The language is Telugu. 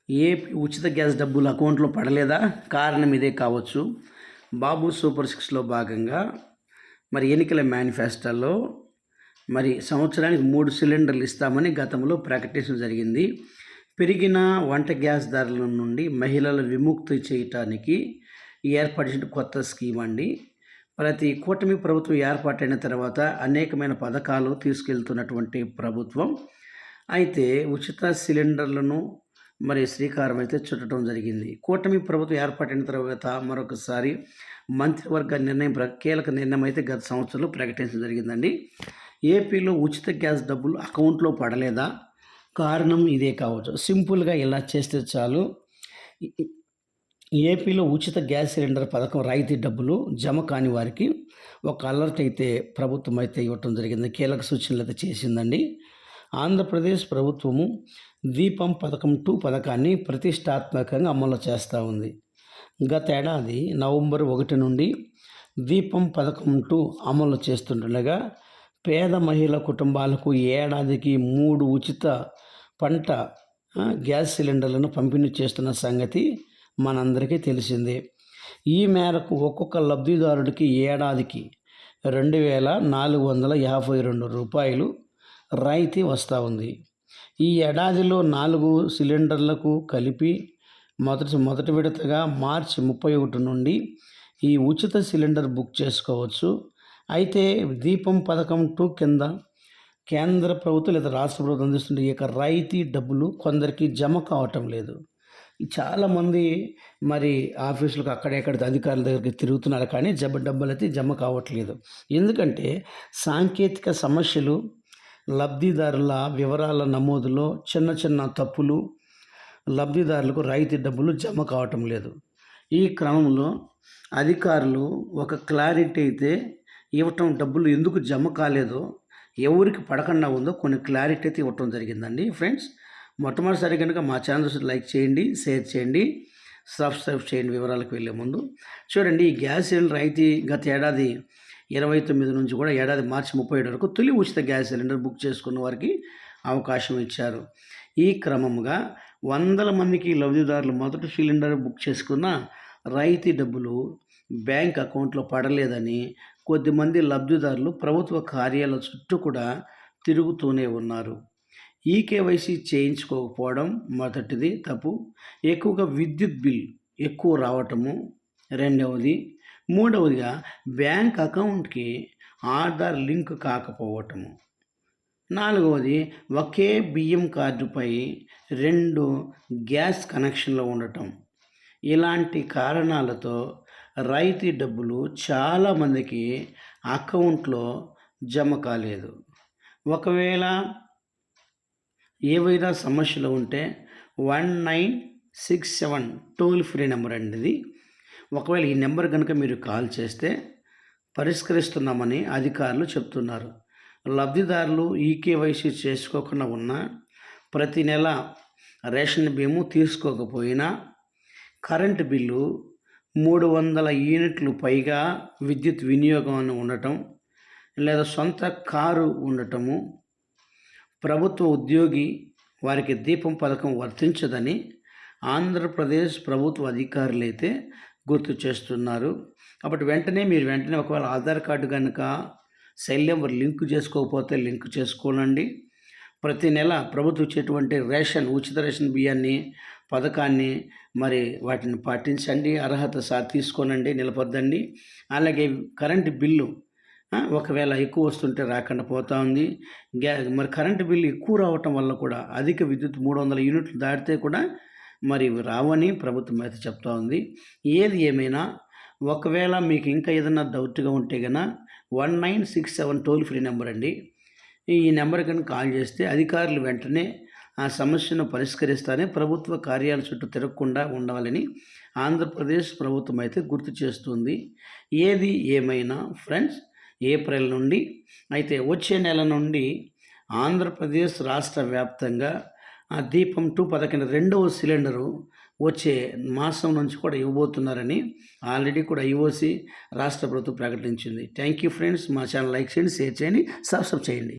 ఏపీ ఉచిత గ్యాస్ డబ్బులు అకౌంట్లో పడలేదా? కారణం ఇదే కావచ్చు. బాబు సూపర్ సిక్స్లో భాగంగా మరి ఎన్నికల మేనిఫెస్టోలో మరి సంవత్సరానికి 3 సిలిండర్లు ఇస్తామని గతంలో ప్రకటించడం జరిగింది. పెరిగిన వంట గ్యాస్ ధరల నుండి మహిళలు విముక్తి చేయటానికి ఏర్పడిన కొత్త స్కీమ్ అండి. ప్రతి కూటమి ప్రభుత్వం ఏర్పాటైన తర్వాత అనేకమైన పథకాలు తీసుకెళ్తున్నటువంటి ప్రభుత్వం. అయితే ఉచిత సిలిండర్లను మరి శ్రీకారం అయితే చుట్టడం జరిగింది. కూటమి ప్రభుత్వం ఏర్పాటైన తర్వాత మరొకసారి మంత్రివర్గ నిర్ణయం కీలక నిర్ణయం అయితే గత సంవత్సరంలో ప్రకటించడం జరిగిందండి. ఏపీలో ఉచిత గ్యాస్ డబ్బులు అకౌంట్లో పడలేదా? కారణం ఇదే కావచ్చు. సింపుల్గా ఇలా చేస్తే చాలు. ఏపీలో ఉచిత గ్యాస్ సిలిండర్ పథకం రాయితీ డబ్బులు జమ కాని వారికి ఒక అలర్ట్ అయితే ప్రభుత్వం అయితే ఇవ్వటం జరిగింది. కీలక సూచనలు అయితే చేసిందండి. ఆంధ్రప్రదేశ్ ప్రభుత్వము దీపం పథకం 2 పథకాన్ని ప్రతిష్టాత్మకంగా అమలు చేస్తూ ఉంది. గత ఏడాది నవంబర్ 1 నుండి దీపం పథకం 2 అమలు చేస్తుండగా పేద మహిళా కుటుంబాలకు ఏడాదికి 3 ఉచిత పంట గ్యాస్ సిలిండర్లను పంపిణీ చేస్తున్న సంగతి మనందరికీ తెలిసిందే. ఈ మేరకు ఒక్కొక్క లబ్ధిదారుడికి ఏడాదికి 2,452 రూపాయలు రాయితీ వస్తూ ఉంది. ఈ ఏడాదిలో 4 సిలిండర్లకు కలిపి మొదటి విడతగా మార్చి 31 నుండి ఈ ఉచిత సిలిండర్ బుక్ చేసుకోవచ్చు. అయితే దీపం పథకం 2 కింద కేంద్ర ప్రభుత్వం లేదా రాష్ట్ర ప్రభుత్వం అందిస్తున్న ఈ యొక్క రాయితీ డబ్బులు కొందరికి జమ కావటం లేదు. చాలామంది మరి ఆఫీసులకు అక్కడెక్కడ అధికారుల దగ్గరికి తిరుగుతున్నారు, కానీ డబ్బులు అయితే జమ కావట్లేదు. ఎందుకంటే సాంకేతిక సమస్యలు, లబ్ధిదారుల వివరాల నమోదులో చిన్న తప్పులు, లబ్ధిదారులకు రాయితీ డబ్బులు జమ కావటం లేదు. ఈ క్రమంలో అధికారులు ఒక క్లారిటీ అయితే ఇవ్వటం, డబ్బులు ఎందుకు జమ కాలేదో, ఎవరికి పడకుండా ఉందో కొన్ని క్లారిటీ అయితే ఇవ్వటం జరిగిందండి. ఫ్రెండ్స్, మొట్టమొదటిసారి కనుక మా ఛానల్స్ లైక్ చేయండి, షేర్ చేయండి, సబ్స్క్రైబ్ చేయండి. వివరాలకు వెళ్ళే ముందు చూడండి, ఈ గ్యాస్ సిలిండర్ రాయితీ గత ఏడాది 29 నుంచి కూడా ఏడాది మార్చి 31 వరకు తొలి ఉచిత గ్యాస్ సిలిండర్ బుక్ చేసుకున్న వారికి అవకాశం ఇచ్చారు. ఈ క్రమంగా వందల మందికి లబ్ధిదారులు మొదటి సిలిండర్ బుక్ చేసుకున్న రాయితీ డబ్బులు బ్యాంక్ అకౌంట్లో పడలేదని కొద్దిమంది లబ్ధిదారులు ప్రభుత్వ కార్యాలయాల చుట్టూ కూడా తిరుగుతూనే ఉన్నారు. ఈకేవైసీ చేయించుకోకపోవడం మొదటిది తప్పు. ఎక్కువగా విద్యుత్ బిల్ ఎక్కువ రావటము రెండవది. మూడవదిగా బ్యాంక్ అకౌంట్కి ఆధార్ లింక్ కాకపోవటము. నాలుగవది, ఒకే బియ్యం కార్డుపై 2 గ్యాస్ కనెక్షన్లు ఉండటం. ఇలాంటి కారణాలతో రాయితీ డబ్బులు చాలామందికి అకౌంట్లో జమ కాలేదు. ఒకవేళ ఏవైనా సమస్యలు ఉంటే 1967 టోల్ ఫ్రీ నెంబర్ అండి ఇది. ఒకవేళ ఈ నెంబర్ కనుక మీరు కాల్ చేస్తే పరిష్కరిస్తున్నామని అధికారులు చెప్తున్నారు. లబ్ధిదారులు ఈకేవైసీ చేసుకోకుండా ఉన్నా, ప్రతి నెల రేషన్ బియ్యము తీసుకోకపోయినా, కరెంటు బిల్లు 300 యూనిట్లు పైగా విద్యుత్ వినియోగం ఉండటం, లేదా సొంత కారు ఉండటము, ప్రభుత్వ ఉద్యోగి వారికి దీపం పథకం వర్తించదని ఆంధ్రప్రదేశ్ ప్రభుత్వ అధికారులు అయితే గుర్తు చేస్తున్నారు. కాబట్టి వెంటనే ఒకవేళ ఆధార్ కార్డు కనుక సెల్ నెంబర్ లింక్ చేసుకోకపోతే లింక్ చేసుకోనండి. ప్రతి నెల ప్రభుత్వం ఇచ్చేటువంటి ఉచిత రేషన్ బియ్యాన్ని పథకాన్ని మరి వాటిని పాటించండి. అర్హత తీసుకోనండి, నిలబొద్దండి. అలాగే కరెంటు బిల్లు ఒకవేళ ఎక్కువ వస్తుంటే రాకుండా పోతూ ఉంది. మరి కరెంటు బిల్లు ఎక్కువ రావటం వల్ల కూడా అధిక విద్యుత్ 300 యూనిట్లు దాటితే కూడా మరి రావని ప్రభుత్వం అయితే చెప్తా ఉంది. ఏది ఏమైనా ఒకవేళ మీకు ఇంకా ఏదైనా డౌట్గా ఉంటే కనుక 1967 టోల్ ఫ్రీ నెంబర్ అండి. ఈ నెంబర్ కనుక కాల్ చేస్తే అధికారులు వెంటనే ఆ సమస్యను పరిష్కరిస్తారని, ప్రభుత్వ కార్యాలయాల చుట్టూ తిరగకుండా ఉండాలని ఆంధ్రప్రదేశ్ ప్రభుత్వం అయితే గుర్తు చేస్తుంది. ఏది ఏమైనా ఫ్రెండ్స్, ఏప్రిల్ నుండి అయితే వచ్చే నెల నుండి ఆంధ్రప్రదేశ్ రాష్ట్ర వ్యాప్తంగా ఆ దీపం 2 పథకం 2వ సిలిండరు వచ్చే మాసం నుంచి కూడా ఇవ్వబోతున్నారని ఆల్రెడీ కూడా IOC రాష్ట్ర ప్రభుత్వం ప్రకటించింది. Thank you friends. మా ఛానల్ లైక్ చేయండి, షేర్ చేయండి, సబ్స్క్రైబ్ చేయండి.